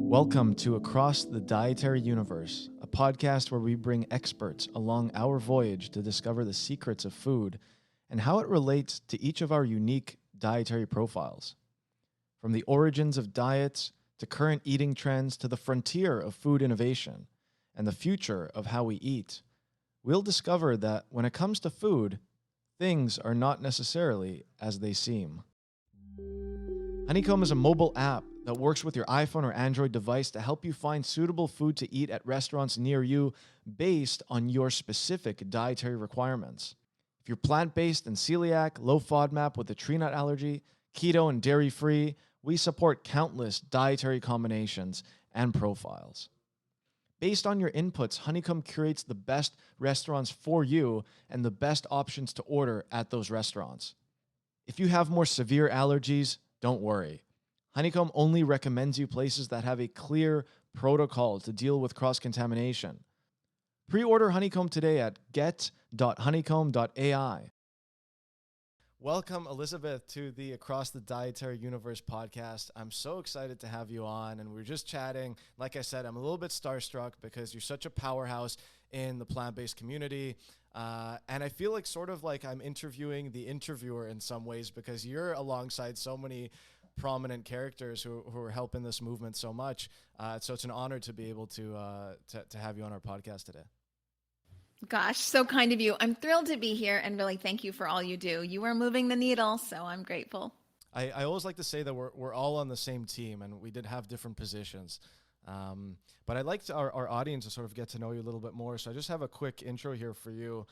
Welcome to Across the Dietary Universe, a podcast where we bring experts along our voyage to discover the secrets of food and how it relates to each of our unique dietary profiles. From the origins of diets to current eating trends to the frontier of food innovation and the future of how we eat, we'll discover that when it comes to food, things are not necessarily as they seem. Honeycomb is a mobile app that works with your iPhone or Android device to help you find suitable food to eat at restaurants near you based on your specific dietary requirements. If you're plant-based and celiac, low FODMAP with a tree nut allergy, keto and dairy-free, we support countless dietary combinations and profiles. Based on your inputs, Honeycomb curates the best restaurants for you and the best options to order at those restaurants. If you have more severe allergies, don't worry. Honeycomb only recommends you places that have a clear protocol to deal with cross-contamination. Pre-order Honeycomb today at get.honeycomb.ai. Welcome, Elysabeth, to the Across the Dietary Universe podcast. I'm so excited to have you on, and we're just chatting. Like I said, I'm a little bit starstruck because you're such a powerhouse in the plant-based community, and I feel like sort of like I'm interviewing the interviewer in some ways because you're alongside so many prominent characters who are helping this movement so much. So it's an honor to be able to have you on our podcast today. Gosh, so kind of you. I'm thrilled to be here and really thank you for all you do. You are moving the needle, so I'm grateful. I always like to say that we're all on the same team and we did have different positions. But I'd like our audience to sort of get to know you a little bit more. So I just have a quick intro here for you.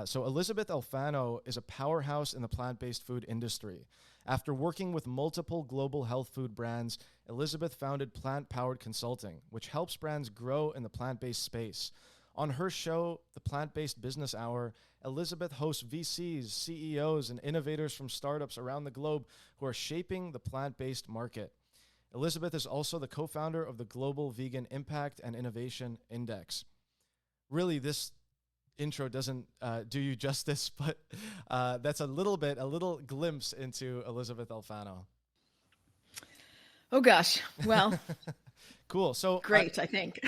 So Elysabeth Alfano is a powerhouse in the plant-based food industry. After working with multiple global health food brands, Elysabeth founded Plant Powered Consulting, which helps brands grow in the plant-based space. On her show, The Plant-Based Business Hour, Elysabeth hosts VCs, CEOs, and innovators from startups around the globe who are shaping the plant-based market. Elysabeth is also the co-founder of the Global Vegan Impact and Innovation Index. Really, this intro doesn't do you justice, but that's a little glimpse into Elysabeth Alfano. Oh gosh, well, cool. So great, I think.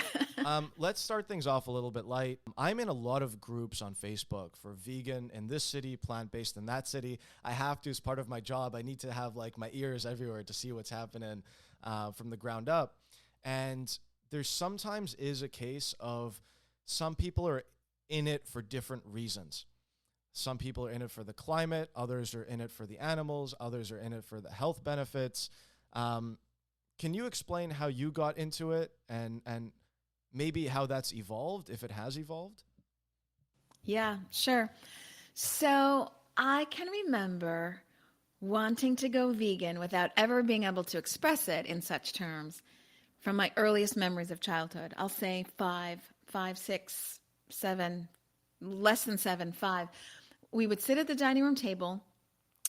Let's start things off a little bit light. I'm in a lot of groups on Facebook for vegan in this city, plant-based in that city. I have to, as part of my job, I need to have like my ears everywhere to see what's happening from the ground up. And there sometimes is a case of some people are in it for different reasons. Some people are in it for the climate, others are in it for the animals, others are in it for the health benefits. Can you explain how you got into it and maybe how that's evolved, if it has evolved? Yeah, sure. So I can remember wanting to go vegan without ever being able to express it in such terms from my earliest memories of childhood. I'll say 5, 6, 7, less than 7, 5. We would sit at the dining room table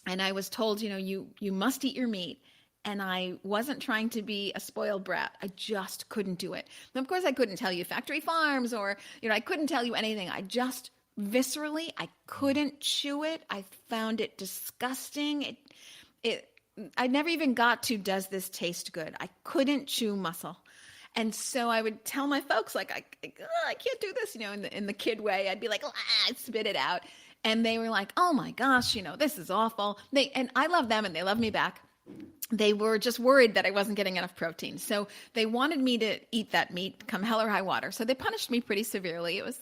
and I was told, you must eat your meat. And I wasn't trying to be a spoiled brat. I just couldn't do it. And of course, I couldn't tell you factory farms or, I couldn't tell you anything. I just viscerally, I couldn't chew it. I found it disgusting. I never even got to, does this taste good? I couldn't chew muscle. And so I would tell my folks, like, I can't do this, in the kid way. I'd be like, I'd spit it out. And they were like, oh my gosh, this is awful. And I love them and they love me back. They were just worried that I wasn't getting enough protein. So they wanted me to eat that meat come hell or high water. So they punished me pretty severely. It was,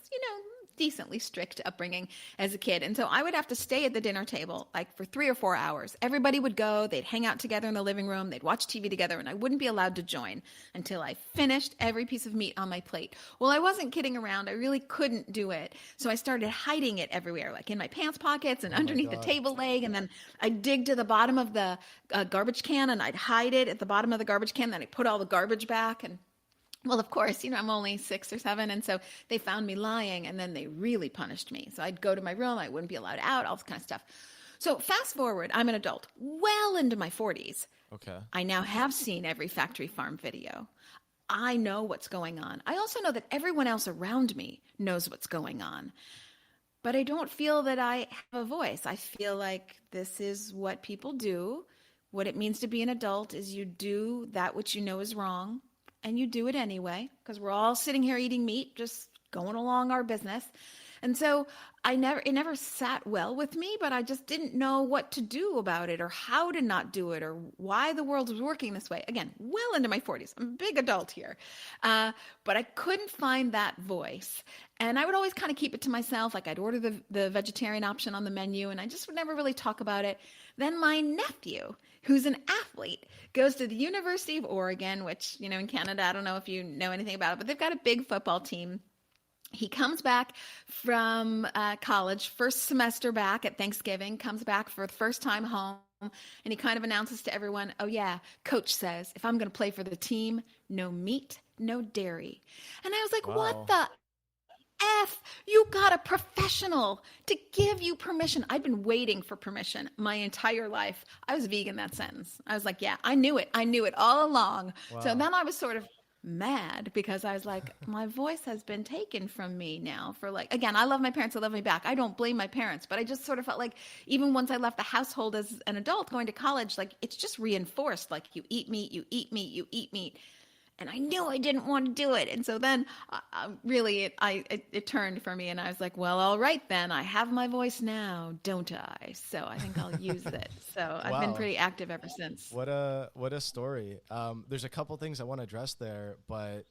decently strict upbringing as a kid. And so I would have to stay at the dinner table like for 3 or 4 hours. Everybody would go, they'd hang out together in the living room, they'd watch TV together, and I wouldn't be allowed to join until I finished every piece of meat on my plate. Well, I wasn't kidding around. I really couldn't do it. So I started hiding it everywhere, like in my pants pockets and underneath the table leg. And then I'd dig to the bottom of the garbage can and I'd hide it at the bottom of the garbage can. Then I'd put all the garbage back. And well, of course, I'm only 6 or 7. And so they found me lying and then they really punished me. So I'd go to my room. I wouldn't be allowed out, all this kind of stuff. So fast forward, I'm an adult, well into my 40s. Okay. I now have seen every factory farm video. I know what's going on. I also know that everyone else around me knows what's going on. But I don't feel that I have a voice. I feel like this is what people do. What it means to be an adult is you do that which you know is wrong. and you do it anyway, because we're all sitting here eating meat, just going along our business. And so it never sat well with me, but I just didn't know what to do about it or how to not do it or why the world was working this way. Again, well into my 40s. I'm a big adult here. But I couldn't find that voice. And I would always kind of keep it to myself. Like I'd order the vegetarian option on the menu and I just would never really talk about it. Then my nephew, who's an athlete, goes to the University of Oregon, which, in Canada, I don't know if you know anything about it, but they've got a big football team. He comes back from college, first semester back at Thanksgiving, comes back for the first time home, and he kind of announces to everyone, oh yeah, coach says, if I'm going to play for the team, no meat, no dairy. And I was like, What the F? You got a professional to give you permission. I'd been waiting for permission my entire life. I was vegan that sentence. I was like, yeah, I knew it all along. Wow. So then I was sort of mad because I was like, my voice has been taken from me now for again, I love my parents. I love me back. I don't blame my parents, but I just sort of felt like even once I left the household as an adult going to college, it's just reinforced. You eat meat, you eat meat, you eat meat. And I knew I didn't want to do it. And so then it turned for me and I was like, well, all right, then I have my voice now, don't I? So I think I'll use it. So I've been pretty active ever since. What a story. There's a couple things I want to address there, but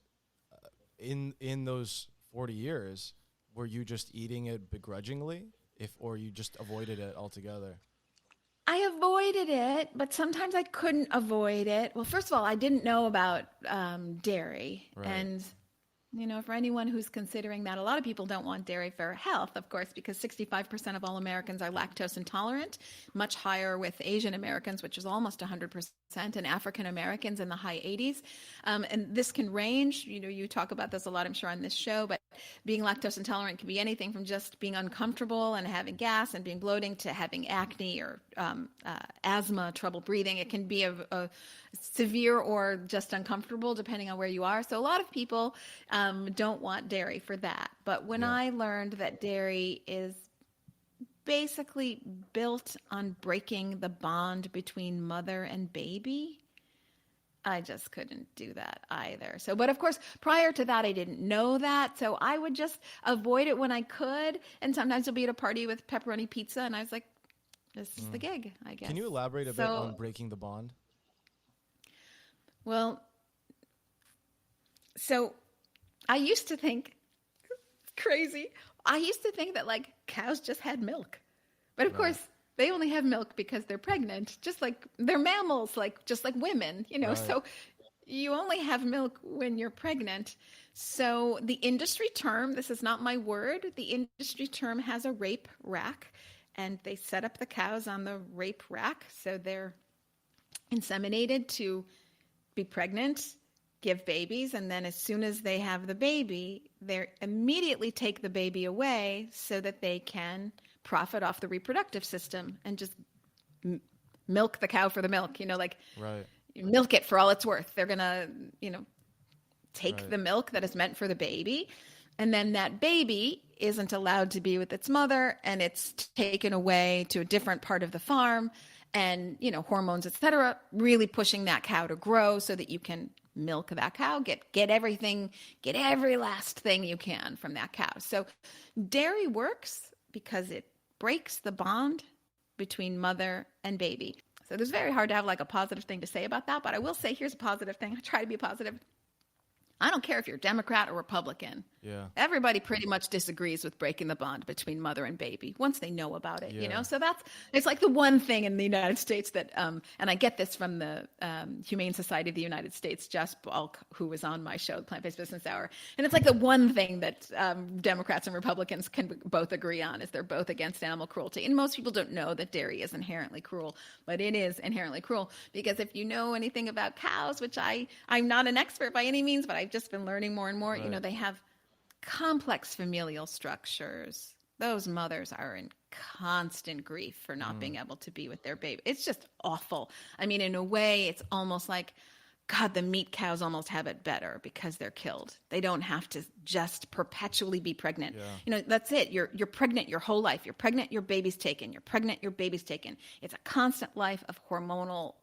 in those 40 years, were you just eating it begrudgingly or you just avoided it altogether? I avoided it, but sometimes I couldn't avoid it. Well, first of all, I didn't know about dairy. Right. And, for anyone who's considering that, a lot of people don't want dairy for health, of course, because 65% of all Americans are lactose intolerant, much higher with Asian Americans, which is almost 100%, and African Americans in the high 80s. And this can range, you talk about this a lot, I'm sure, on this show, but being lactose intolerant can be anything from just being uncomfortable and having gas and being bloating to having acne or asthma, trouble breathing. It can be a severe or just uncomfortable depending on where you are. So a lot of people don't want dairy for that. But when I learned that dairy is basically built on breaking the bond between mother and baby, I just couldn't do that either. So, but of course, prior to that, I didn't know that. So I would just avoid it when I could. And sometimes I'll be at a party with pepperoni pizza. And I was like, this is the gig, I guess. Can you elaborate a bit on breaking the bond? Well, so I used to think, crazy, I used to think that cows just had milk. But of course, they only have milk because they're pregnant, just like they're mammals, just like women, Right. So you only have milk when you're pregnant. So the industry term, this is not my word, the industry term has a rape rack, and they set up the cows on the rape rack. So they're inseminated to be pregnant, give babies, and then as soon as they have the baby, they immediately take the baby away so that they can profit off the reproductive system and just milk the cow for the milk, right. Milk it for all it's worth. They're going to, take the milk that is meant for the baby. And then that baby isn't allowed to be with its mother and it's taken away to a different part of the farm and, hormones, et cetera, really pushing that cow to grow so that you can milk that cow, get everything, get every last thing you can from that cow. So dairy works because it breaks the bond between mother and baby. So it's very hard to have a positive thing to say about that, but I will say here's a positive thing. I try to be positive. I don't care if you're Democrat or Republican. Yeah. Everybody pretty much disagrees with breaking the bond between mother and baby once they know about it, So it's the one thing in the United States that, and I get this from the Humane Society of the United States, Jess Balk, who was on my show, Plant-Based Business Hour. And it's the one thing that Democrats and Republicans can both agree on is they're both against animal cruelty. And most people don't know that dairy is inherently cruel, but it is inherently cruel because if you know anything about cows, which I'm not an expert by any means, but I've just been learning more and more, right. They have complex familial structures. Those mothers are in constant grief for not being able to be with their baby. It's just awful. I mean, in a way, it's almost like, God, the meat cows almost have it better because they're killed. They don't have to just perpetually be pregnant. Yeah. That's it. You're pregnant your whole life. You're pregnant, your baby's taken. You're pregnant, your baby's taken. It's a constant life of hormonal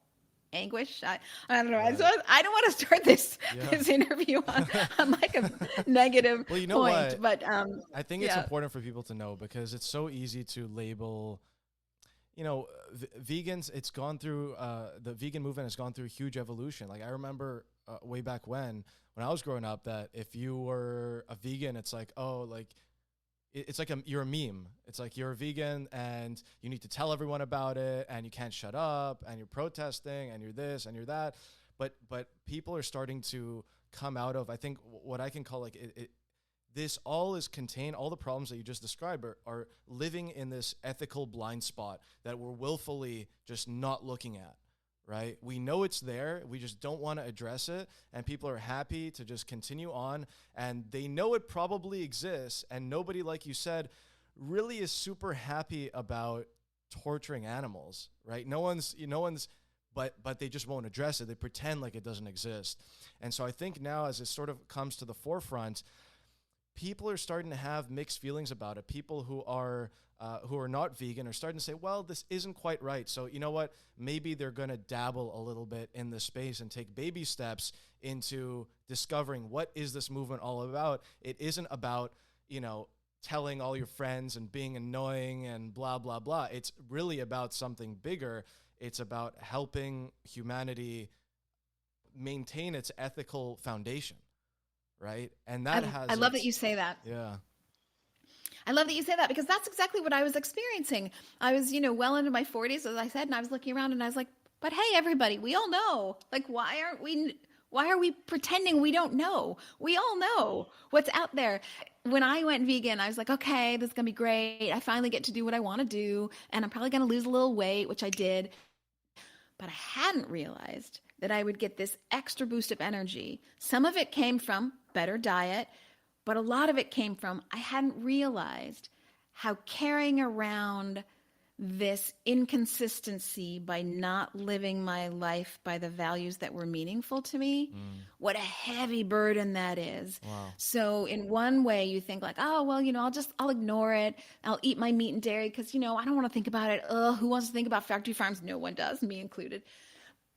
anguish. I don't know. Right. I don't want to start this Yeah. this interview on like a negative Well, you know point, what? but I think it's yeah. important for people to know because it's so easy to label, vegans. It's gone through, the vegan movement has gone through a huge evolution. Like I remember way back when I was growing up, that if you were a vegan, it's like, oh, like it's like you're a meme. It's like you're a vegan and you need to tell everyone about it and you can't shut up and you're protesting and you're this and you're that. But people are starting to come out of, I think, what I can call like this all is contained, all the problems that you just described are living in this ethical blind spot that we're willfully just not looking at. Right? We know it's there. We just don't want to address it. And people are happy to just continue on. And they know it probably exists. And nobody, like you said, really is super happy about torturing animals, right? No one's, but they just won't address it. They pretend like it doesn't exist. And so I think now, as it sort of comes to the forefront, people are starting to have mixed feelings about it. People who are not vegan are starting to say, well, this isn't quite right. So you know what? Maybe they're going to dabble a little bit in this space and take baby steps into discovering what is this movement all about. It isn't about, telling all your friends and being annoying and blah, blah, blah. It's really about something bigger. It's about helping humanity maintain its ethical foundation. Right. And that I love that you say that. Yeah. I love that you say that because that's exactly what I was experiencing. I was, well into my 40s, as I said, and I was looking around and I was like, but hey, everybody, we all know. Like, why are we pretending we don't know? We all know what's out there. When I went vegan, I was like, okay, this is going to be great. I finally get to do what I want to do. And I'm probably going to lose a little weight, which I did. But I hadn't realized that I would get this extra boost of energy. Some of it came from better diet, but a lot of it came from I hadn't realized how carrying around this inconsistency by not living my life by the values that were meaningful to me, what a heavy burden that is. Wow. So in one way you think like, oh, well, I'll ignore it. I'll eat my meat and dairy because, I don't want to think about it. Who wants to think about factory farms? No one does, me included.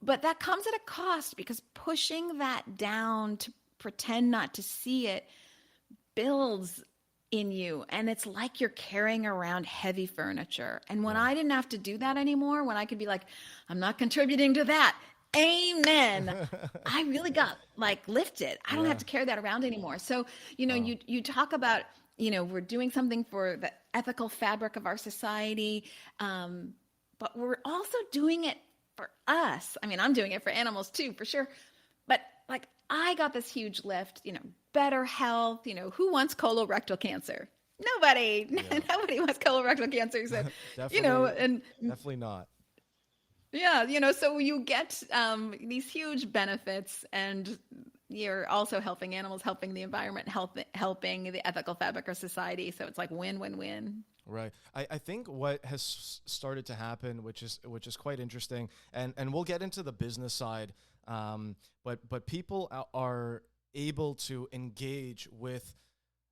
But that comes at a cost because pushing that down to pretend not to see it builds in you. And it's like you're carrying around heavy furniture. And when I didn't have to do that anymore, when I could be like, I'm not contributing to that. Amen. I really got lifted. I don't have to carry that around anymore. So, you talk about, we're doing something for the ethical fabric of our society. But we're also doing it for us. I mean, I'm doing it for animals too, for sure. But I got this huge lift, better health, who wants colorectal cancer? Nobody. Yeah. Nobody wants colorectal cancer. So, and definitely not. Yeah, so you get these huge benefits, and you're also helping animals, helping the environment, helping the ethical fabric of society. So it's like win, win, win. Right. I think what has started to happen, which is quite interesting, and we'll get into the business side, but people are able to engage with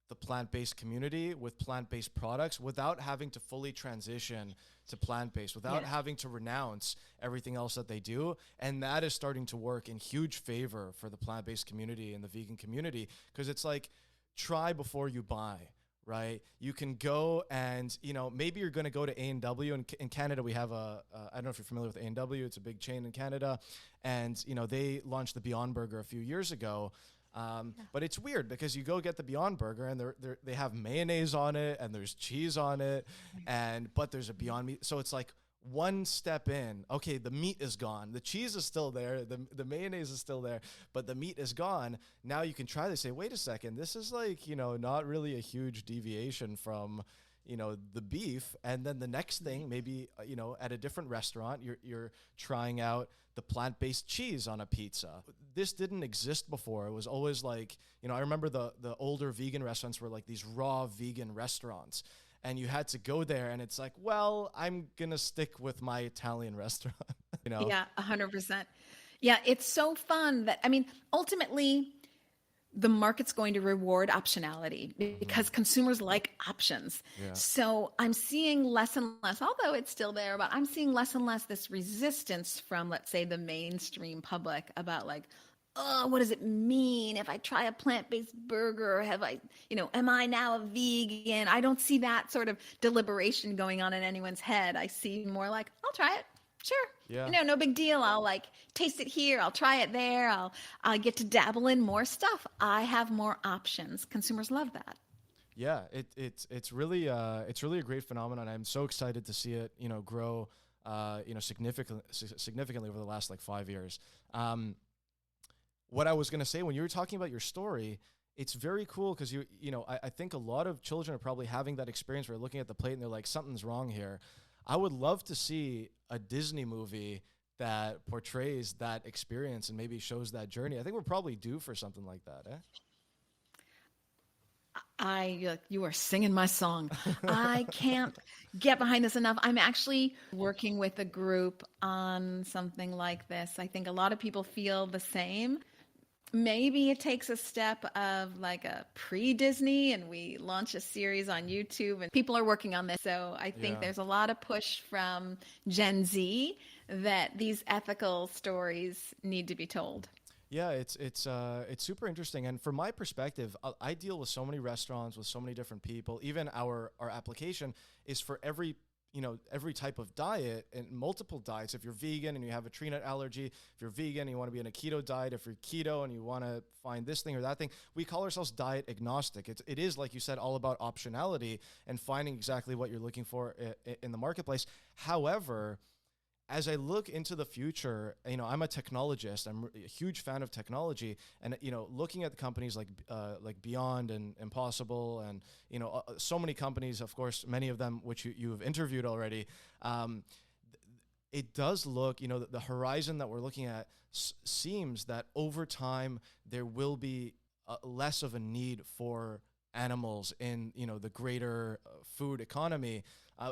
the plant-based community, with plant-based products, without having to fully transition to plant-based, without having to renounce everything else that they do. And that is starting to work in huge favor for the plant-based community and the vegan community, because it's like, try before you buy. Right? You can go and, maybe you're going to go to A&W. In Canada, we have I don't know if you're familiar with A&W. It's a big chain in Canada. And, they launched the Beyond Burger a few years ago. But it's weird because you go get the Beyond Burger and they have mayonnaise on it and there's cheese on it, but there's a Beyond Meat. So it's like one step in, okay, the meat is gone. The cheese is still there. The mayonnaise is still there, but the meat is gone. Now you can try this, say, wait a second, this is not really a huge deviation from, the beef. And then the next thing, maybe, at a different restaurant, you're trying out the plant-based cheese on a pizza. This didn't exist before. It was always like, I remember the older vegan restaurants were like these raw vegan restaurants. And you had to go there, and it's like, well, I'm going to stick with my Italian restaurant, Yeah, 100%. Yeah, it's so fun that, ultimately, the market's going to reward optionality because consumers like options. Yeah. So I'm seeing less and less, although it's still there, but I'm seeing less and less this resistance from, let's say, the mainstream public about like, oh, what does it mean if I try a plant-based burger? Have I, am I now a vegan? I don't see that sort of deliberation going on in anyone's head. I see more like, I'll try it. Sure. Yeah. No big deal. I'll like taste it here. I'll try it there. I'll get to dabble in more stuff. I have more options. Consumers love that. Yeah, it's really a great phenomenon. I'm so excited to see it, grow, significantly over the last like 5 years. What I was going to say when you were talking about your story, it's very cool because I think a lot of children are probably having that experience where they're looking at the plate and they're like, something's wrong here. I would love to see a Disney movie that portrays that experience and maybe shows that journey. I think we're probably due for something like that, You are singing my song. I can't get behind this enough. I'm actually working with a group on something like this. I think a lot of people feel the same. Maybe it takes a step of like a pre-Disney and we launch a series on YouTube and people are working on this. So I think there's a lot of push from Gen Z that these ethical stories need to be told. Yeah, it's super interesting. And from my perspective, I deal with so many restaurants with so many different people. Even our application is for every type of diet and multiple diets. If you're vegan and you have a tree nut allergy, if you're vegan and you want to be in a keto diet, if you're keto and you want to find this thing or that thing, we call ourselves diet agnostic. It is, like you said, all about optionality and finding exactly what you're looking for in the marketplace. However, as I look into the future, I'm a technologist. I'm a huge fan of technology, and looking at the companies like Beyond and Impossible, and so many companies, of course, many of them which you have interviewed already. It does look, the horizon that we're looking at seems that over time there will be less of a need for animals in the greater food economy.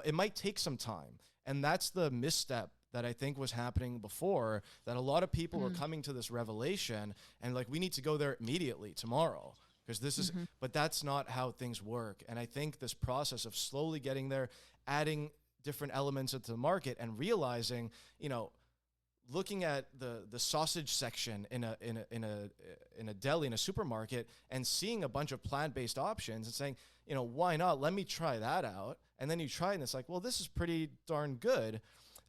It might take some time, and that's the misstep that I think was happening before, that a lot of people were coming to this revelation and like, we need to go there immediately tomorrow because this is, but that's not how things work. And I think this process of slowly getting there, adding different elements into the market and realizing, looking at the sausage section in a deli, in a supermarket, and seeing a bunch of plant-based options and saying, why not? Let me try that out. And then you try it and it's like, well, this is pretty darn good.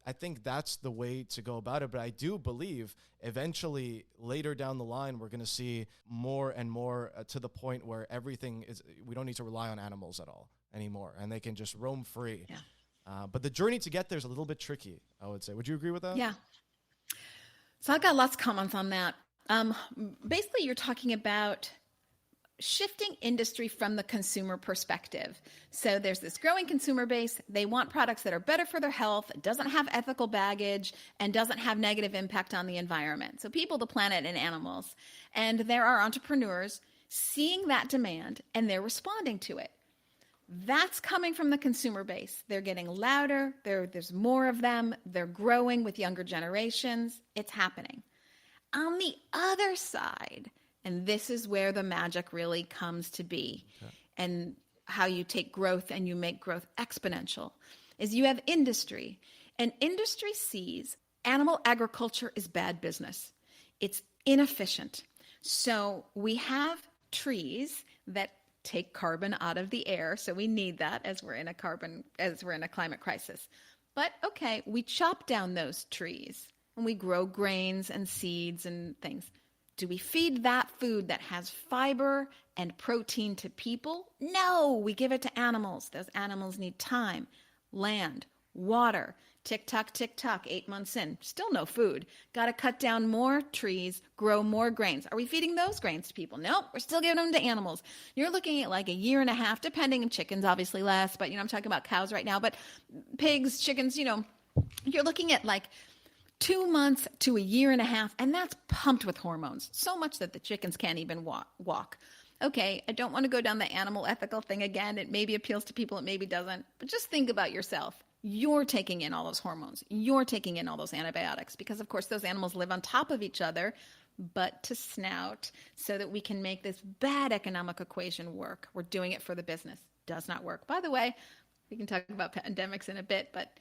I think that's the way to go about it. But I do believe eventually later down the line, we're going to see more and more to the point where we don't need to rely on animals at all anymore. And they can just roam free. Yeah. But the journey to get there is a little bit tricky, I would say. Would you agree with that? Yeah. So I've got lots of comments on that. Basically, you're talking about shifting industry from the consumer perspective. So there's this growing consumer base. They want products that are better for their health, doesn't have ethical baggage, and doesn't have negative impact on the environment. So people, the planet, and animals. And there are entrepreneurs seeing that demand, and they're responding to it. That's coming from the consumer base. They're getting louder. There's more of them. They're growing with younger generations. It's happening. On the other side, and this is where the magic really comes to be, and how you take growth and you make growth exponential, is you have industry. And industry sees animal agriculture is bad business. It's inefficient. So we have trees that take carbon out of the air. So we need that as we're in a climate crisis. But okay, we chop down those trees and we grow grains and seeds and things. Do we feed that food that has fiber and protein to people? No, we give it to animals. Those animals need time, land, water. Tick tock, 8 months in, still no food. Got to cut down more trees, grow more grains. Are we feeding those grains to people? No, we're still giving them to animals. You're looking at like a year and a half, depending on chickens, obviously less, but I'm talking about cows right now, but pigs, chickens, you're looking at like 2 months to a year and a half, and that's pumped with hormones, so much that the chickens can't even walk. Okay, I don't want to go down the animal ethical thing again. It maybe appeals to people, it maybe doesn't, but just think about yourself. You're taking in all those hormones. You're taking in all those antibiotics because, of course, those animals live on top of each other, butt to snout so that we can make this bad economic equation work. We're doing it for the business. Does not work. By the way, we can talk about pandemics in a bit, but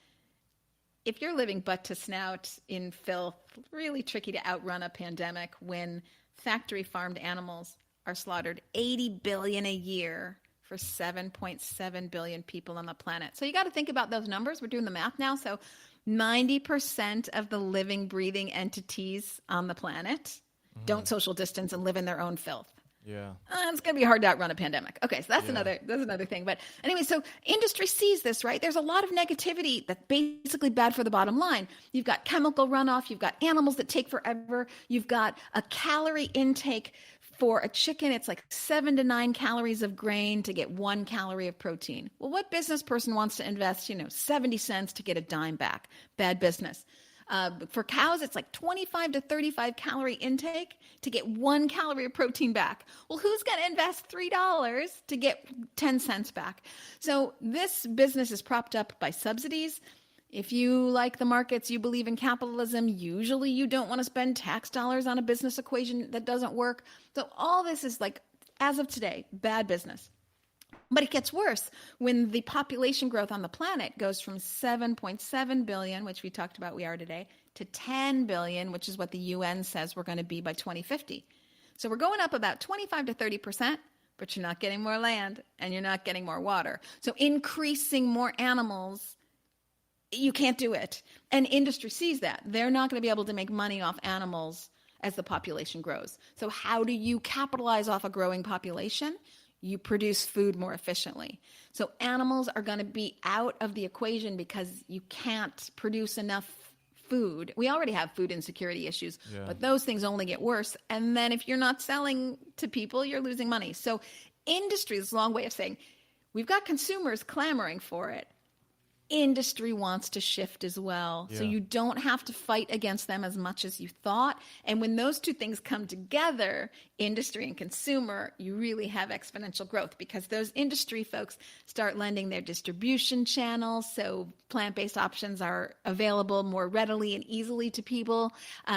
if you're living butt to snout in filth, really tricky to outrun a pandemic when factory farmed animals are slaughtered 80 billion a year for 7.7 billion people on the planet. So you got to think about those numbers. We're doing the math now. So 90% of the living, breathing entities on the planet don't social distance and live in their own filth. Yeah. It's going to be hard to outrun a pandemic. Okay, so that's another thing. But anyway, so industry sees this, right? There's a lot of negativity that's basically bad for the bottom line. You've got chemical runoff. You've got animals that take forever. You've got a calorie intake for a chicken. It's like 7 to 9 calories of grain to get 1 calorie of protein. Well, what business person wants to invest, 70 cents to get a dime back? Bad business. For cows, it's like 25 to 35 calorie intake to get 1 calorie of protein back. Well, who's going to invest $3 to get 10 cents back? So this business is propped up by subsidies. If you like the markets, you believe in capitalism, usually you don't want to spend tax dollars on a business equation that doesn't work. So all this is like, as of today, bad business. But it gets worse when the population growth on the planet goes from 7.7 billion, which we talked about we are today, to 10 billion, which is what the UN says we're going to be by 2050. So we're going up about 25 to 30%, but you're not getting more land and you're not getting more water. So increasing more animals, you can't do it. And industry sees that. They're not going to be able to make money off animals as the population grows. So how do you capitalize off a growing population? You produce food more efficiently. So animals are going to be out of the equation because you can't produce enough food. We already have food insecurity issues, but those things only get worse. And then if you're not selling to people, you're losing money. So industry is a long way of saying we've got consumers clamoring for it. Industry wants to shift as well. So you don't have to fight against them as much as you thought. And when those two things come together, industry and consumer, you really have exponential growth because those industry folks start lending their distribution channels. So plant-based options are available more readily and easily to people.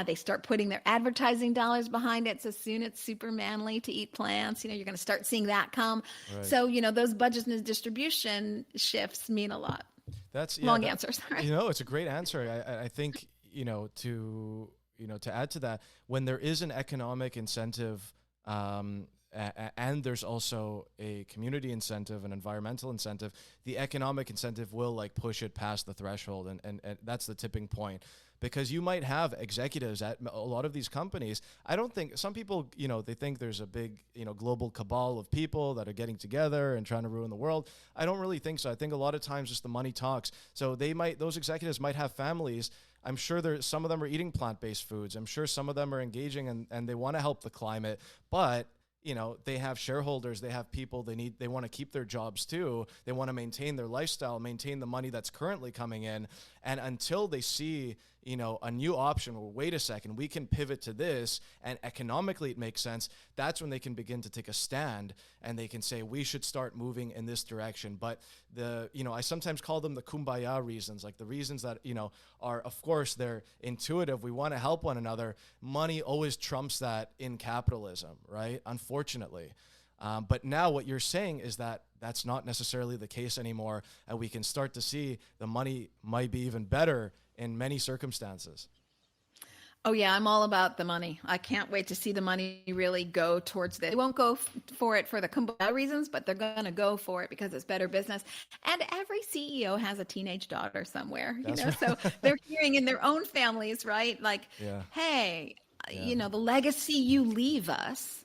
They start putting their advertising dollars behind it. So soon it's super manly to eat plants. You're going to start seeing that come. Right. So, those budgets and distribution shifts mean a lot. That's long answer. Sorry. It's a great answer. I think to add to that, when there is an economic incentive, and there's also a community incentive, an environmental incentive, the economic incentive will push it past the threshold, and that's the tipping point. Because you might have executives at a lot of these companies. I don't think some people, they think there's a big, global cabal of people that are getting together and trying to ruin the world. I don't really think so. I think a lot of times just the money talks. So those executives might have families. I'm sure some of them are eating plant-based foods. I'm sure some of them are engaging and they want to help the climate, but they have shareholders, they have people they want to keep their jobs too. They want to maintain their lifestyle, maintain the money that's currently coming in. And until they see, a new option, well, wait a second, we can pivot to this and economically it makes sense. That's when they can begin to take a stand and they can say, we should start moving in this direction. But I sometimes call them the kumbaya reasons, like the reasons that, are, of course, they're intuitive. We want to help one another. Money always trumps that in capitalism, right? Unfortunately. But now what you're saying is that that's not necessarily the case anymore. And we can start to see the money might be even better in many circumstances. Oh, yeah, I'm all about the money. I can't wait to see the money really go towards this. They won't go for it for the kumbaya reasons, but they're going to go for it because it's better business. And every CEO has a teenage daughter somewhere, so they're hearing in their own families, right? Like, hey, the legacy you leave us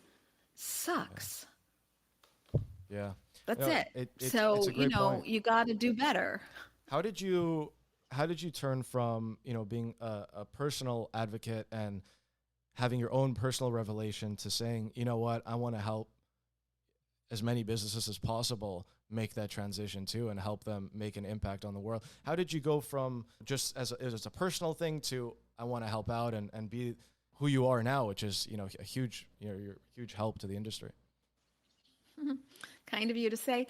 sucks. Yeah. That's it. So, you got to do better. How did you turn from, being a personal advocate and having your own personal revelation to saying, you know what, I want to help as many businesses as possible make that transition too and help them make an impact on the world? How did you go from just as a personal thing to I want to help out and be who you are now, which is, a huge, you're a huge help to the industry? Kind of you to say.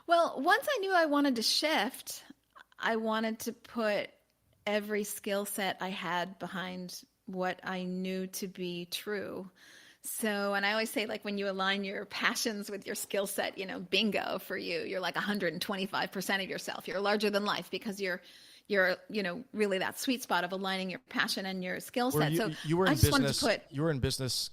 Well, once I knew I wanted to shift, I wanted to put every skill set I had behind what I knew to be true. So, and I always say, like, when you align your passions with your skill set, bingo for you, you're like 125% of yourself. You're larger than life because you're, really that sweet spot of aligning your passion and your skill set. You were in I just business. wanted to put You were in business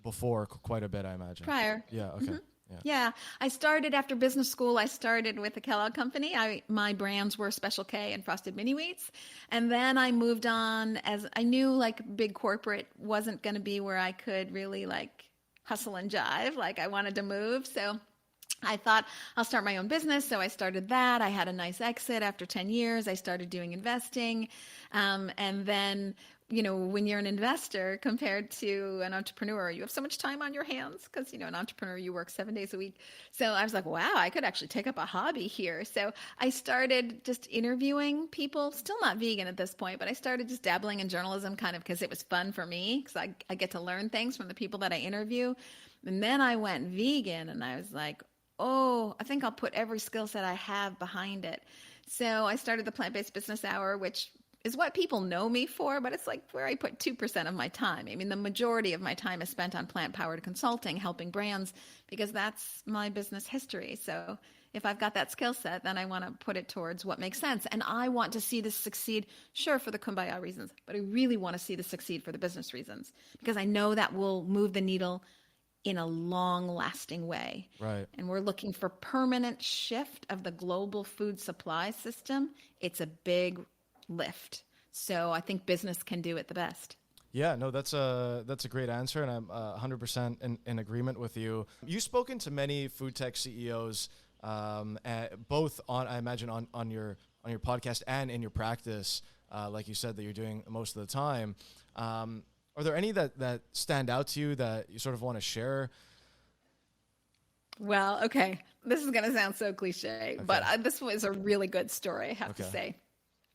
before quite a bit, I imagine. prior. Yeah. Okay. Mm-hmm. Yeah. Yeah, I started after business school. I started with the Kellogg Company. My brands were Special K and Frosted Mini Wheats. And then I moved on as I knew like big corporate wasn't going to be where I could really like hustle and jive. Like I wanted to move. So I thought I'll start my own business. So I started that. I had a nice exit after 10 years. I started doing investing. And then when you're an investor compared to an entrepreneur, you have so much time on your hands because, an entrepreneur, you work 7 days a week. So I was like, wow, I could actually take up a hobby here. So I started just interviewing people, still not vegan at this point, but I started just dabbling in journalism kind of because it was fun for me because I get to learn things from the people that I interview. And then I went vegan and I was like, oh, I think I'll put every skill set I have behind it. So I started the Plant-Based Business Hour, which is what people know me for, but it's like where I put 2% of my time. I mean, the majority of my time is spent on plant-powered consulting, helping brands, because that's my business history. So if I've got that skill set, then I want to put it towards what makes sense. And I want to see this succeed, sure, for the kumbaya reasons, but I really want to see this succeed for the business reasons, because I know that will move the needle in a long-lasting way. Right. And we're looking for permanent shift of the global food supply system. It's a big lift. So I think business can do it the best. Yeah, no, that's a great answer, and I'm 100% in agreement with you. You've spoken to many food tech CEOs, both on, I imagine, on your podcast and in your practice, like you said that you're doing most of the time. Are there any that stand out to you that you sort of want to share? Well, okay, this is going to sound so cliche, but this was a really good story, I have to say.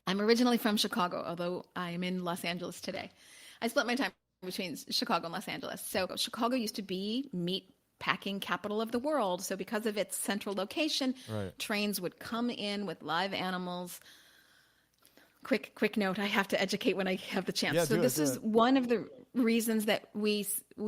I'm originally from Chicago, although I am in Los Angeles today. I split my time between Chicago and Los Angeles. So Chicago used to be meat packing capital of the world. So because of its central location, trains would come in with live animals. Quick note, I have to educate when I have the chance. So this is one of the reasons that we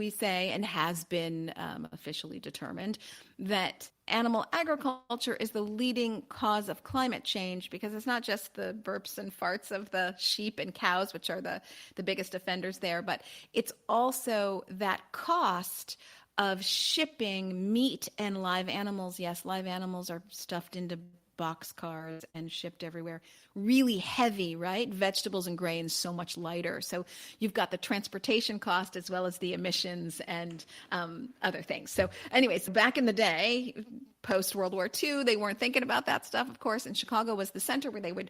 say, and has been officially determined, that animal agriculture is the leading cause of climate change, because it's not just the burps and farts of the sheep and cows, which are the biggest offenders there, but it's also that cost of shipping meat and live animals. Yes, live animals are stuffed into boxcars and shipped everywhere. Really heavy, right? Vegetables and grains so much lighter. So you've got the transportation cost as well as the emissions and other things. So anyways, back in the day, post World War II, they weren't thinking about that stuff, of course, and Chicago was the center where they would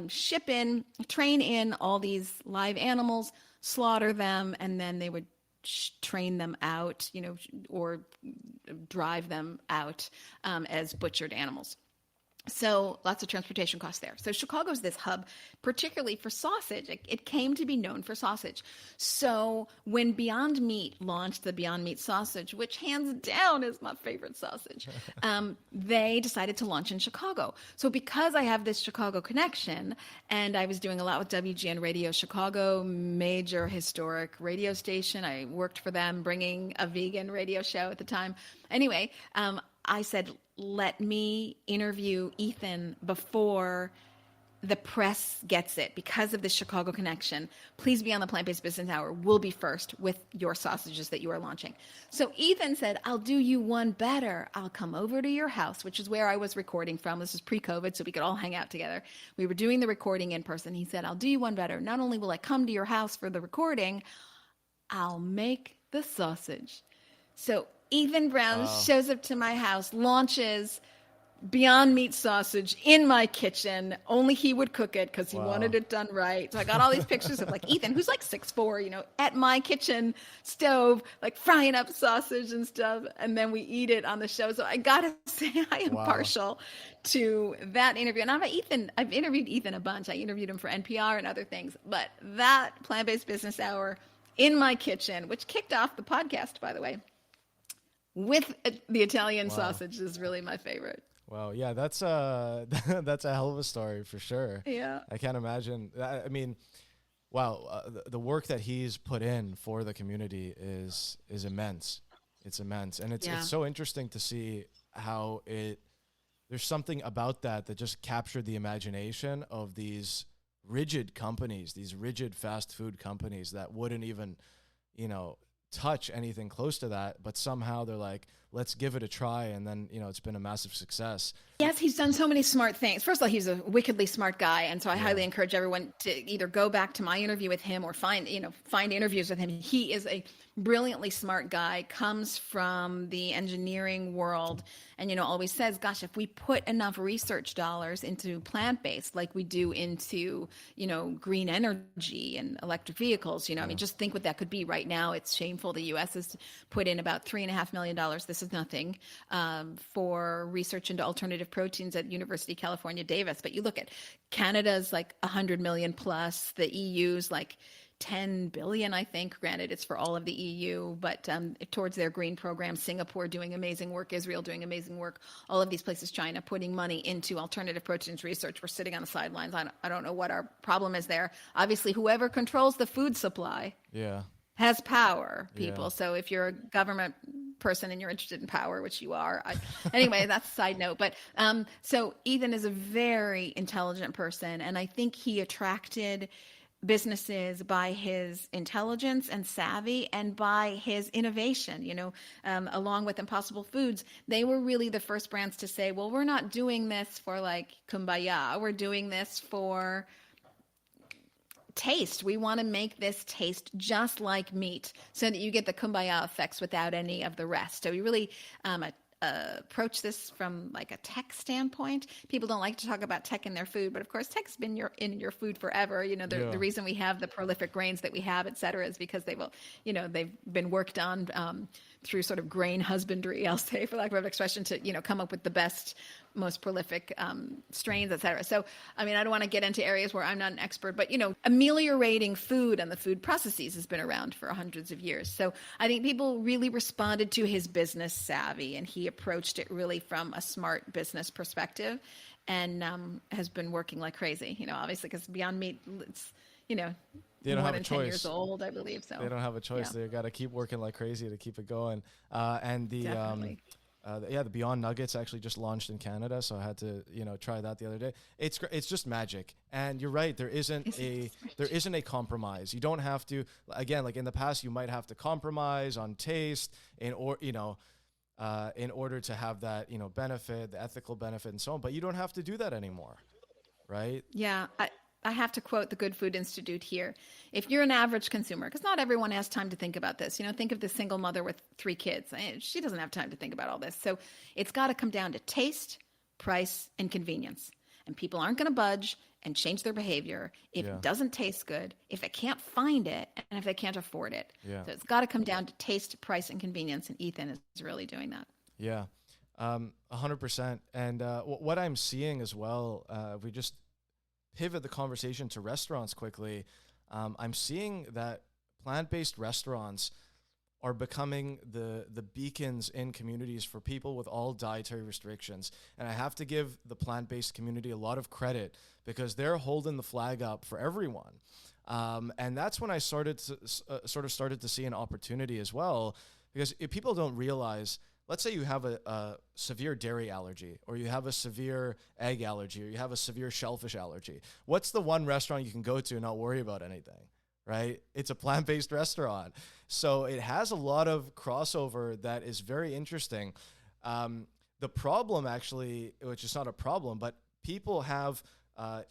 train in all these live animals, slaughter them, and then they would train them out, or drive them out as butchered animals. So lots of transportation costs there. So Chicago's this hub, particularly for sausage. It came to be known for sausage. So when Beyond Meat launched the Beyond Meat sausage, which hands down is my favorite sausage, they decided to launch in Chicago. So because I have this Chicago connection, and I was doing a lot with WGN Radio Chicago, major historic radio station. I worked for them, bringing a vegan radio show at the time. Anyway, I said, let me interview Ethan before the press gets it. Because of the Chicago connection, please be on the Plant-Based Business Hour. We'll be first with your sausages that you are launching. So Ethan said, I'll do you one better. I'll come over to your house, which is where I was recording from. This was pre-COVID, so we could all hang out together. We were doing the recording in person. He said, I'll do you one better. Not only will I come to your house for the recording, I'll make the sausage. So Ethan Brown shows up to my house, launches Beyond Meat sausage in my kitchen. Only he would cook it because he wanted it done right. So I got all these pictures of like Ethan, who's like 6'4", at my kitchen stove, like frying up sausage and stuff. And then we eat it on the show. So I got to say, I am partial to that interview. And I've interviewed Ethan a bunch. I interviewed him for NPR and other things. But that Plant-Based Business Hour in my kitchen, which kicked off the podcast, by the way, with the Italian sausage, is really my favorite. Wow. Yeah, that's that's a hell of a story for sure. Yeah. I can't imagine. I mean, wow, the work that he's put in for the community is immense. It's immense, and it's Yeah. so interesting to see how it. There's something about that just captured the imagination of these rigid companies, these rigid fast food companies that wouldn't even, you know, touch anything close to that, but somehow they're like, let's give it a try, and then it's been a massive success. Yes, he's done so many smart things. First of all, he's a wickedly smart guy, and so I Yeah. highly encourage everyone to either go back to my interview with him or find interviews with him. He is a brilliantly smart guy, comes from the engineering world, and always says, gosh, if we put enough research dollars into plant-based like we do into green energy and electric vehicles, I mean, just think what that could be. Right now it's shameful. The US has put in about $3.5 million. This is nothing, for research into alternative proteins at University of California, Davis. But you look at Canada's like 100 million plus, the EU's like 10 billion, I think. Granted, it's for all of the EU, but towards their green program. Singapore doing amazing work, Israel doing amazing work, all of these places, China putting money into alternative proteins research. We're sitting on the sidelines. I don't know what our problem is there. Obviously, whoever controls the food supply has power, people. So if you're a government person and you're interested in power, which you are, anyway, that's a side note. But so Ethan is a very intelligent person, and I think he attracted businesses by his intelligence and savvy and by his innovation. Along with Impossible Foods, they were really the first brands to say, well, we're not doing this for like kumbaya. We're doing this for taste. We want to make this taste just like meat so that you get the kumbaya effects without any of the rest. So we really approach this from like a tech standpoint. People don't like to talk about tech in their food, but of course tech's been in your food forever. The reason we have the prolific grains that we have, et cetera, is because they've been worked on through sort of grain husbandry, I'll say, for lack of a better expression, to come up with the best, most prolific strains, et cetera. So, I mean, I don't want to get into areas where I'm not an expert, but, ameliorating food and the food processes has been around for hundreds of years. So I think people really responded to his business savvy, and he approached it really from a smart business perspective, and has been working like crazy, obviously, because Beyond Meat, it's, they don't more have than a 10 choice. years old, I believe. So They don't have a choice. Yeah. They got to keep working like crazy to keep it going. And the Definitely. the Beyond Nuggets actually just launched in Canada, so I had to try that the other day. It's just magic. And you're right, there isn't a compromise. You don't have to, again, like in the past, you might have to compromise on taste in order to have that benefit, the ethical benefit, and so on. But you don't have to do that anymore, right? Yeah, I have to quote the Good Food Institute here. If you're an average consumer, because not everyone has time to think about this, think of the single mother with 3 kids. She doesn't have time to think about all this. So it's got to come down to taste, price, and convenience. And people aren't going to budge and change their behavior if it doesn't taste good, if they can't find it, and if they can't afford it. Yeah. So it's got to come down to taste, price, and convenience. And Ethan is really doing that. Yeah, 100%. And what I'm seeing as well, we just pivot the conversation to restaurants quickly. I'm seeing that plant-based restaurants are becoming the beacons in communities for people with all dietary restrictions. And I have to give the plant-based community a lot of credit because they're holding the flag up for everyone. And that's when I started to see an opportunity as well, because if people don't realize, let's say you have a severe dairy allergy, or you have a severe egg allergy, or you have a severe shellfish allergy. What's the one restaurant you can go to and not worry about anything, right? It's a plant-based restaurant. So it has a lot of crossover that is very interesting. The problem actually, which is not a problem, but people have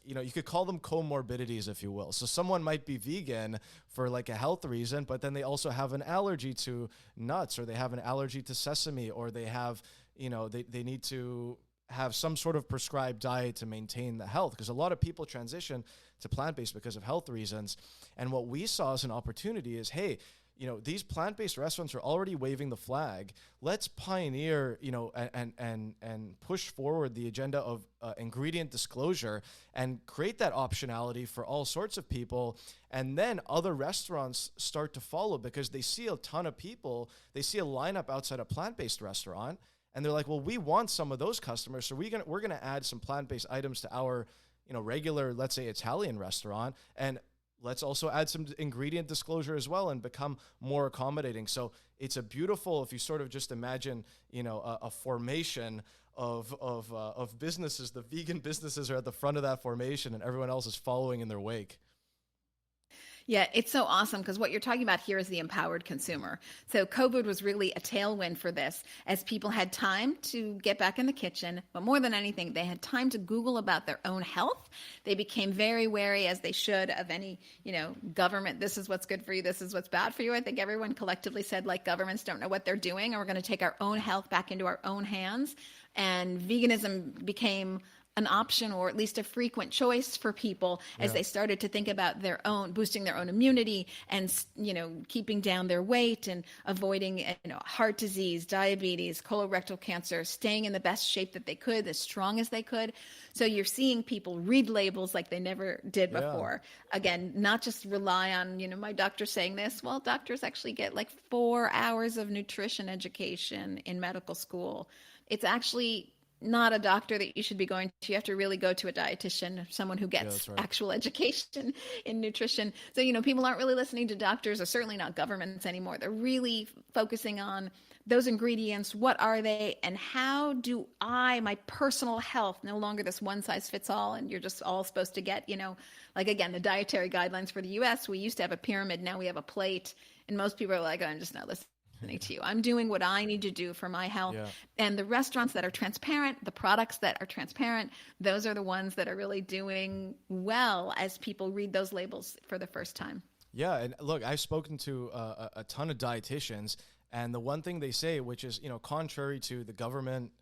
you could call them comorbidities, if you will. So someone might be vegan for like a health reason, but then they also have an allergy to nuts, or they have an allergy to sesame, or they have, they need to have some sort of prescribed diet to maintain the health. Because a lot of people transition to plant-based because of health reasons. And what we saw as an opportunity is, hey, these plant-based restaurants are already waving the flag. Let's pioneer, and push forward the agenda of ingredient disclosure and create that optionality for all sorts of people. And then other restaurants start to follow because they see a ton of people. They see a lineup outside a plant-based restaurant, And they're like, well, we want some of those customers, so we're gonna add some plant-based items to our, regular, let's say, Italian restaurant, and let's also add some ingredient disclosure as well and become more accommodating. So it's a beautiful, if you sort of just imagine, a formation of businesses. The vegan businesses are at the front of that formation, and everyone else is following in their wake. Yeah, it's so awesome because what you're talking about here is the empowered consumer. So COVID was really a tailwind for this as people had time to get back in the kitchen, but more than anything, they had time to Google about their own health. They became very wary, as they should, of any, government. This is what's good for you. This is what's bad for you. I think everyone collectively said, like, governments don't know what they're doing, and we're going to take our own health back into our own hands. And veganism became an option, or at least a frequent choice for people as they started to think about their own, boosting their own immunity and, keeping down their weight and avoiding, heart disease, diabetes, colorectal cancer, staying in the best shape that they could, as strong as they could. So you're seeing people read labels like they never did before. Again, not just rely on, my doctor saying this. Well, doctors actually get like 4 hours of nutrition education in medical school. It's actually not a doctor that you should be going to. You have to really go to a dietitian, someone who gets actual education in nutrition. So, people aren't really listening to doctors, or certainly not governments anymore. They're really focusing on those ingredients. What are they? And how do my personal health, no longer this one size fits all, and you're just all supposed to get, like, again, the dietary guidelines for the US, we used to have a pyramid. Now we have a plate. And most people are like, I'm just not listening to you. I'm doing what I need to do for my health. And the restaurants that are transparent, the products that are transparent, those are the ones that are really doing well as people read those labels for the first time. Yeah. And look, I've spoken to a ton of dietitians, and the one thing they say, which is, contrary to the government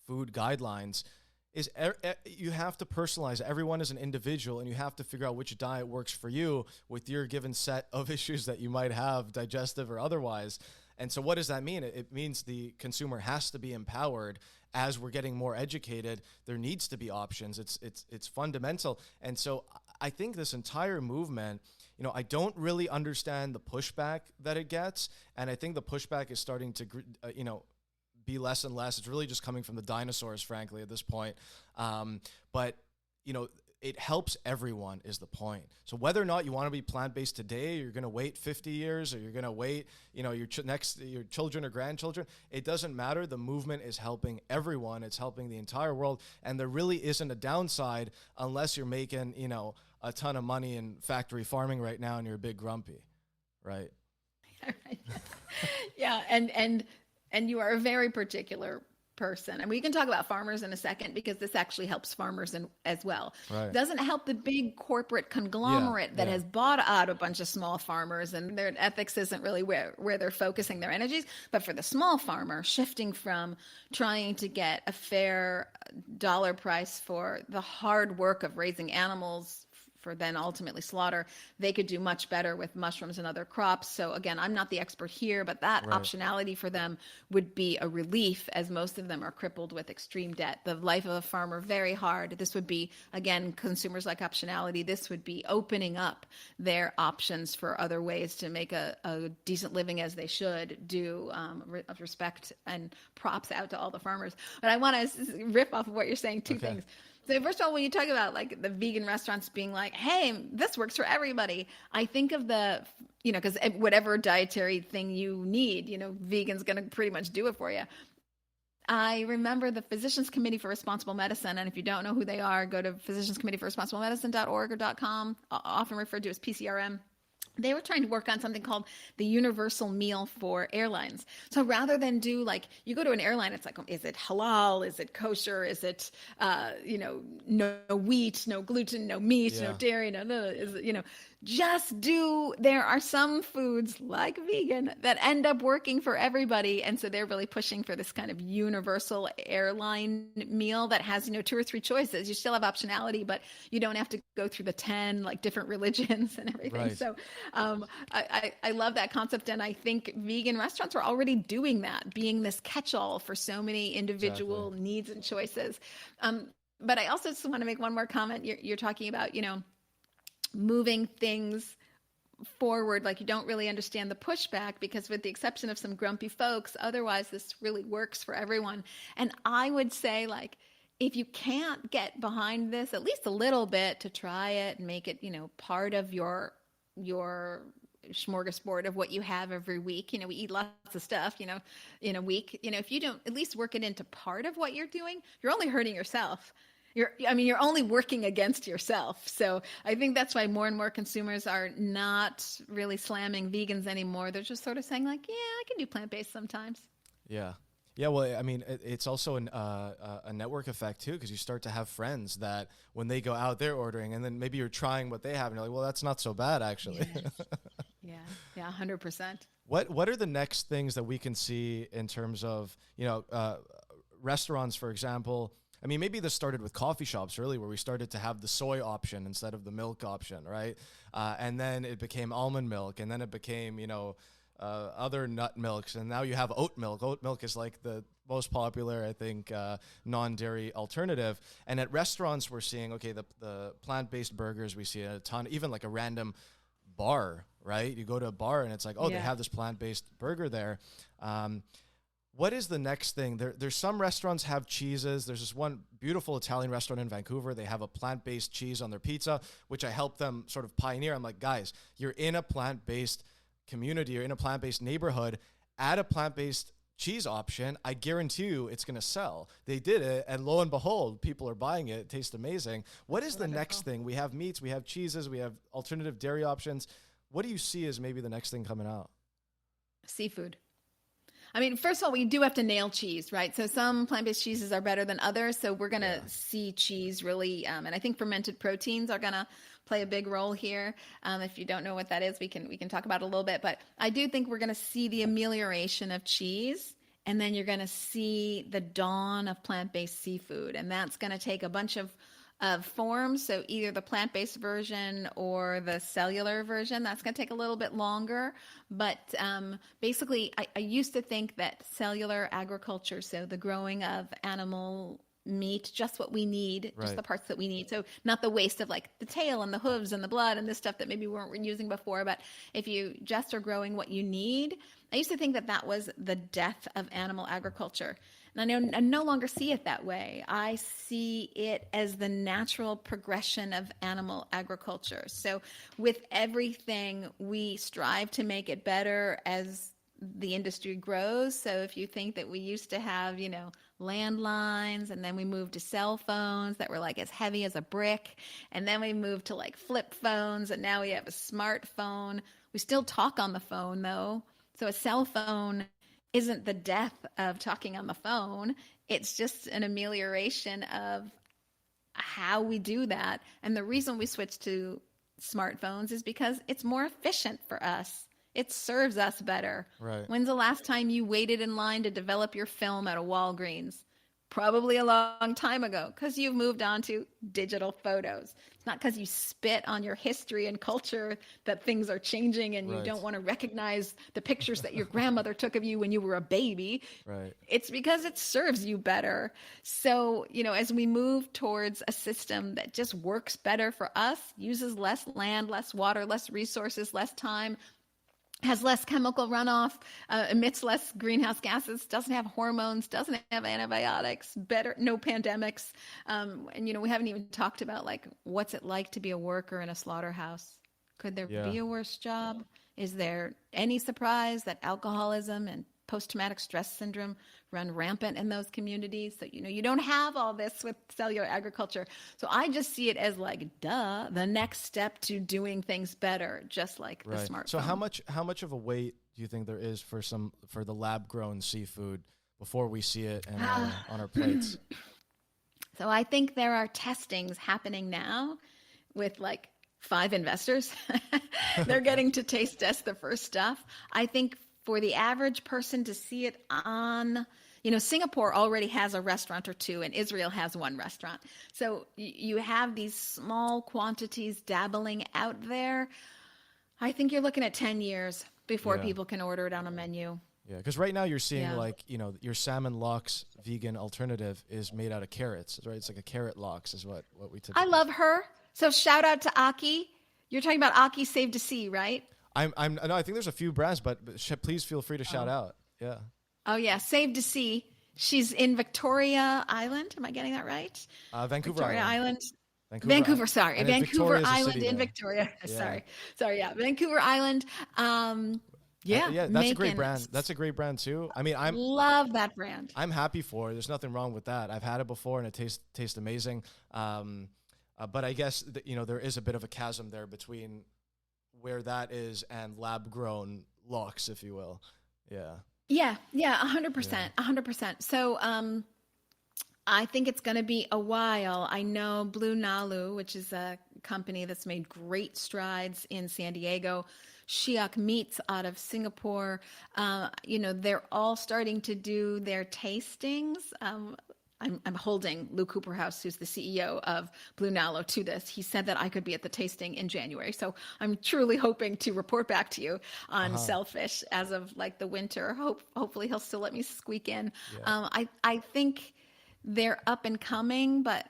food guidelines, is you have to personalize. Everyone is an individual, and you have to figure out which diet works for you with your given set of issues that you might have, digestive or otherwise. And so what does that mean? It means the consumer has to be empowered. As we're getting more educated, there needs to be options. It's fundamental. And so I think this entire movement, I don't really understand the pushback that it gets. And I think the pushback is starting to, be less and less. It's really just coming from the dinosaurs, frankly, at this point. But it helps everyone is the point. So whether or not you want to be plant-based today, you're going to wait 50 years, or you're going to wait, your children or grandchildren, it doesn't matter. The movement is helping everyone. It's helping the entire world. And there really isn't a downside unless you're making, a ton of money in factory farming right now and you're a big grumpy, right? Yeah. And you are a very particular person. And we can talk about farmers in a second, because this actually helps farmers as well. Right. Doesn't help the big corporate conglomerate that has bought out a bunch of small farmers, and their ethics isn't really where they're focusing their energies. But for the small farmer, shifting from trying to get a fair dollar price for the hard work of raising animals for then ultimately slaughter, they could do much better with mushrooms and other crops. So again, I'm not the expert here, but that optionality for them would be a relief, as most of them are crippled with extreme debt. The life of a farmer, very hard. This would be, again, consumers like optionality. This would be opening up their options for other ways to make a decent living, as they should do. Respect and props out to all the farmers. But I want to riff off of what you're saying, two things. So first of all, when you talk about like the vegan restaurants being like, hey, this works for everybody, I think of the, because whatever dietary thing you need, vegan's going to pretty much do it for you. I remember the Physicians Committee for Responsible Medicine, and if you don't know who they are, go to physicianscommitteeforresponsiblemedicine.org or .com, often referred to as PCRM. They were trying to work on something called the universal meal for airlines. So rather than do like, you go to an airline, it's like, is it halal? Is it kosher? Is it, no wheat, no gluten, no meat, no dairy, is it, just do, there are some foods like vegan that end up working for everybody. And so they're really pushing for this kind of universal airline meal that has, 2 or 3 choices. You still have optionality, but you don't have to go through the 10 like different religions and everything. Right. So I love that concept. And I think vegan restaurants are already doing that, being this catch-all for so many individual needs and choices. But I also just want to make one more comment. You're talking about, moving things forward, like you don't really understand the pushback, because with the exception of some grumpy folks, otherwise this really works for everyone. And I would say, like, if you can't get behind this at least a little bit, to try it and make it, part of your smorgasbord of what you have every week. We eat lots of stuff, in a week. If you don't at least work it into part of what you're doing, you're only hurting yourself. You're only working against yourself. So I think that's why more and more consumers are not really slamming vegans anymore. They're just sort of saying, like, yeah, I can do plant-based sometimes. Yeah. Yeah, well, I mean, it's also a network effect, too, because you start to have friends that when they go out, they're ordering, and then maybe you're trying what they have, and you're like, well, that's not so bad, actually. Yeah, 100%. What are the next things that we can see in terms of, restaurants, for example? I mean, maybe this started with coffee shops early, where we started to have the soy option instead of the milk option, right? And then it became almond milk, and then it became, other nut milks, and now you have oat milk. Oat milk is like the most popular, I think, non-dairy alternative. And at restaurants, we're seeing, okay, the plant-based burgers, we see a ton, even like a random bar, right? You go to a bar and it's like, oh, they have this plant-based burger there. What is the next thing? There's some restaurants have cheeses. There's this one beautiful Italian restaurant in Vancouver. They have a plant-based cheese on their pizza, which I helped them sort of pioneer. I'm like, guys, you're in a plant-based community, you're in a plant-based neighborhood, add a plant-based cheese option. I guarantee you it's going to sell. They did it, and lo and behold, people are buying it. It tastes amazing. What is the next thing? We have meats, we have cheeses, we have alternative dairy options. What do you see as maybe the next thing coming out? Seafood. I mean, first of all, we do have to nail cheese, right? So some plant-based cheeses are better than others. So we're going to see cheese really, and I think fermented proteins are going to play a big role here. If you don't know what that is, we can talk about it a little bit. But I do think we're going to see the amelioration of cheese, and then you're going to see the dawn of plant-based seafood. And that's going to take a bunch of forms. So either the plant-based version or the cellular version. That's going to take a little bit longer. But basically, I used to think that cellular agriculture, so the growing of animal meat, just what we need, just the parts that we need. So not the waste of like the tail and the hooves and the blood and this stuff that maybe we weren't using before. But if you just are growing what you need, I used to think that was the death of animal agriculture. And I no longer see it that way. I see it as the natural progression of animal agriculture. So with everything, we strive to make it better as the industry grows. So if you think that we used to have, landlines, and then we moved to cell phones that were like as heavy as a brick, and then we moved to like flip phones, and now we have a smartphone. We still talk on the phone though. So a cell phone isn't the death of talking on the phone. It's just an amelioration of how we do that. And the reason we switched to smartphones is because it's more efficient for us. It serves us better. Right. When's the last time you waited in line to develop your film at a Walgreens? Probably a long time ago, because you've moved on to digital photos. It's not because you spit on your history and culture that things are changing and you don't want to recognize the pictures that your grandmother took of you when you were a baby. Right. It's because it serves you better. So, as we move towards a system that just works better for us, uses less land, less water, less resources, less time, has less chemical runoff, emits less greenhouse gases, doesn't have hormones, doesn't have antibiotics, no pandemics. And, we haven't even talked about like, what's it like to be a worker in a slaughterhouse? Could there be a worse job? Is there any surprise that alcoholism and post-traumatic stress syndrome run rampant in those communities? So, you don't have all this with cellular agriculture. So I just see it as like, the next step to doing things better, just like the smartphone. So how much of a wait do you think there is for the lab-grown seafood before we see it on our plates? So I think there are testings happening now with like 5 investors. They're getting to taste test the first stuff. I think for the average person to see it on, Singapore already has a restaurant or 2 and Israel has 1 restaurant. So you have these small quantities dabbling out there. I think you're looking at 10 years before people can order it on a menu. Yeah, because right now you're seeing your salmon lox vegan alternative is made out of carrots, right? It's like a carrot lox is what we typically. I love her. So shout out to Aki. You're talking about Aki Save to See, right? No, I think there's a few brands, but please feel free to shout out. Yeah. Oh yeah, Save to See. She's in Victoria Island. Am I getting that right? Vancouver Victoria Island. Island. Vancouver, sorry. And Vancouver Victoria's a Island city in there. Victoria. Yeah. Sorry, yeah. Vancouver Island. Yeah, that's a great brand. That's a great brand too. I mean, love that brand. I'm happy for it. There's nothing wrong with that. I've had it before and it tastes amazing. But I guess there is a bit of a chasm there between where that is and lab grown lox, if you will. Yeah. Yeah, 100%. So, I think it's going to be a while. I know Blue Nalu, which is a company that's made great strides in San Diego. Shiok Meats out of Singapore. They're all starting to do their tastings. I'm holding Lou Cooperhouse, who's the CEO of Blue Nalu, to this. He said that I could be at the tasting in January. So I'm truly hoping to report back to you on Selfish as of like the winter. Hopefully he'll still let me squeak in. Yeah. I think they're up and coming, but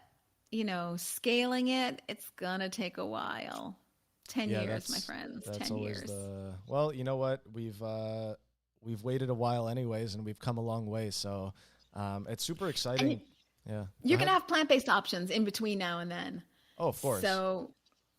scaling it's gonna take a while. 10 years, my friends. That's 10 always years. Well, you know what? We've waited a while anyways, and we've come a long way. So it's super exciting. You're going to have plant-based options in between now and then. Oh, of course. So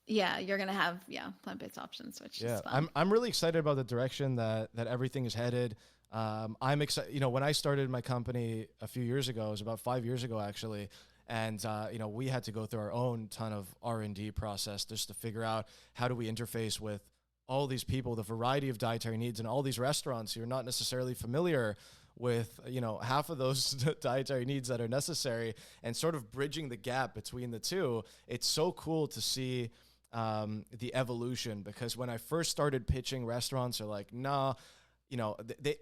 yeah, you're going to have plant-based options, which is fun. I'm really excited about the direction that everything is headed. I'm excited. When I started my company a few years ago, it was about 5 years ago actually. And, we had to go through our own ton of R&D process just to figure out how do we interface with all these people, the variety of dietary needs, and all these restaurants who are not necessarily familiar with, half of those dietary needs that are necessary, and sort of bridging the gap between the two. It's so cool to see the evolution, because when I first started pitching, restaurants are like, nah,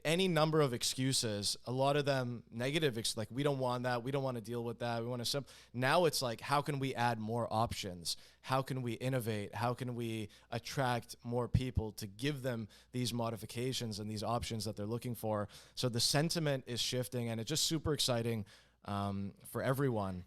any number of excuses, a lot of them negative, like we don't want that, we don't want to deal with that, we want to now it's like, how can we add more options? How can we innovate? How can we attract more people to give them these modifications and these options that they're looking for? So the sentiment is shifting, and it's just super exciting for everyone.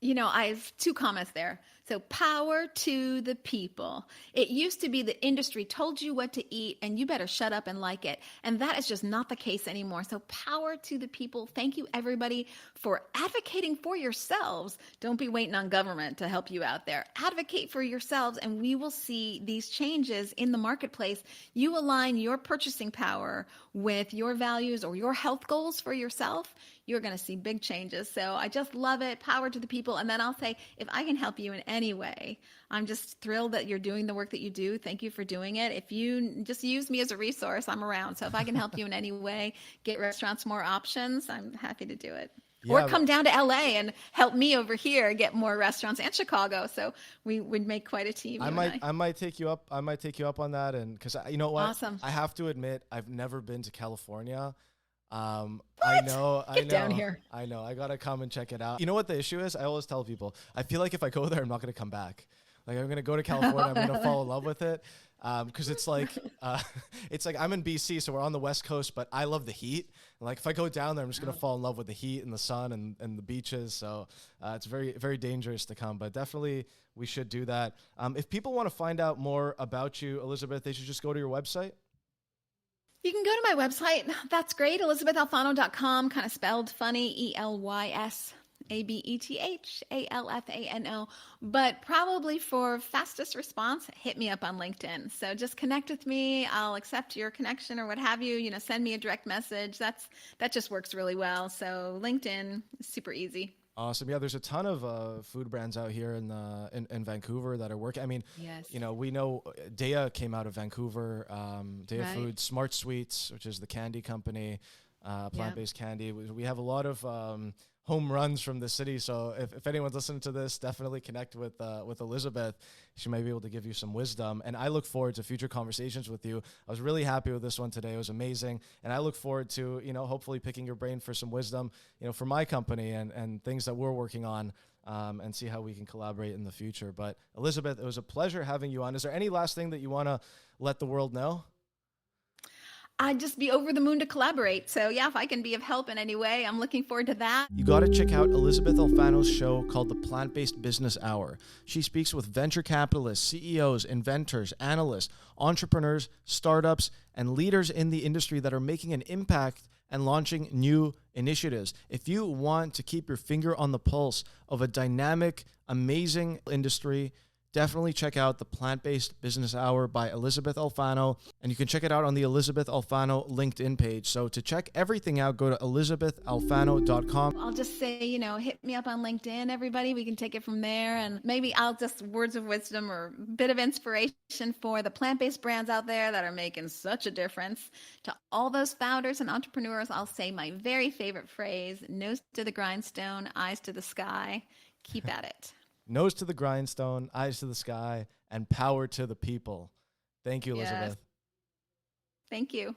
I have two comments there. So power to the people. It used to be the industry told you what to eat and you better shut up and like it. And that is just not the case anymore. So power to the people. Thank you everybody for advocating for yourselves. Don't be waiting on government to help you out there. Advocate for yourselves and we will see these changes in the marketplace. You align your purchasing power with your values or your health goals for yourself. You're going to see big changes. So I just love it. Power to the people. And then I'll say, if I can help you in any way, I'm just thrilled that you're doing the work that you do. Thank you for doing it. If you just use me as a resource, I'm around. So if I can help you in any way, get restaurants more options, I'm happy to do it. Yeah, or come down to LA and help me over here get more restaurants, and Chicago. So we would make quite a team. I might take you up. I might take you up on that. And because you know what? Awesome. I have to admit, I've never been to California. What? I know. Down here. I know. I gotta come and check it out. You know what the issue is? I always tell people, I feel like if I go there, I'm not gonna come back. Like I'm gonna go to California, I'm gonna fall in love with it, because it's like I'm in BC, so we're on the West Coast, but I love the heat. And like if I go down there, I'm just gonna fall in love with the heat and the sun and the beaches. So it's very, very dangerous to come, but definitely we should do that. If people want to find out more about you, Elysabeth, they should just go to your website. You can go to my website. That's great. ElysabethAlfano.com, kind of spelled funny, ElysabethAlfano. But probably for fastest response, hit me up on LinkedIn. So just connect with me. I'll accept your connection or what have you. Send me a direct message. That just works really well. So LinkedIn is super easy. Awesome. Yeah, there's a ton of food brands out here in Vancouver that are working. I mean, yes. We know Dea came out of Vancouver, Dea Right. Foods, Smart Sweets, which is the candy company, plant-based candy. We have a lot of home runs from the city. So if anyone's listening to this, definitely connect with Elysabeth. She might be able to give you some wisdom. And I look forward to future conversations with you. I was really happy with this one today. It was amazing. And I look forward to, hopefully picking your brain for some wisdom, for my company and things that we're working on, and see how we can collaborate in the future. But Elysabeth, it was a pleasure having you on. Is there any last thing that you want to let the world know? I'd just be over the moon to collaborate. So yeah, if I can be of help in any way, I'm looking forward to that. You got to check out Elysabeth Alfano's show called The Plant-Based Business Hour. She speaks with venture capitalists, CEOs, inventors, analysts, entrepreneurs, startups, and leaders in the industry that are making an impact and launching new initiatives. If you want to keep your finger on the pulse of a dynamic, amazing industry, definitely check out the Plant-Based Business Hour by Elysabeth Alfano, and you can check it out on the Elysabeth Alfano LinkedIn page. So to check everything out, go to elizabethalfano.com. I'll just say, hit me up on LinkedIn, everybody. We can take it from there. And maybe I'll just words of wisdom or a bit of inspiration for the plant-based brands out there that are making such a difference. To all those founders and entrepreneurs, I'll say my very favorite phrase: nose to the grindstone, eyes to the sky. Keep at it. Nose to the grindstone, eyes to the sky, and power to the people. Thank you, Elysabeth. Yes. Thank you.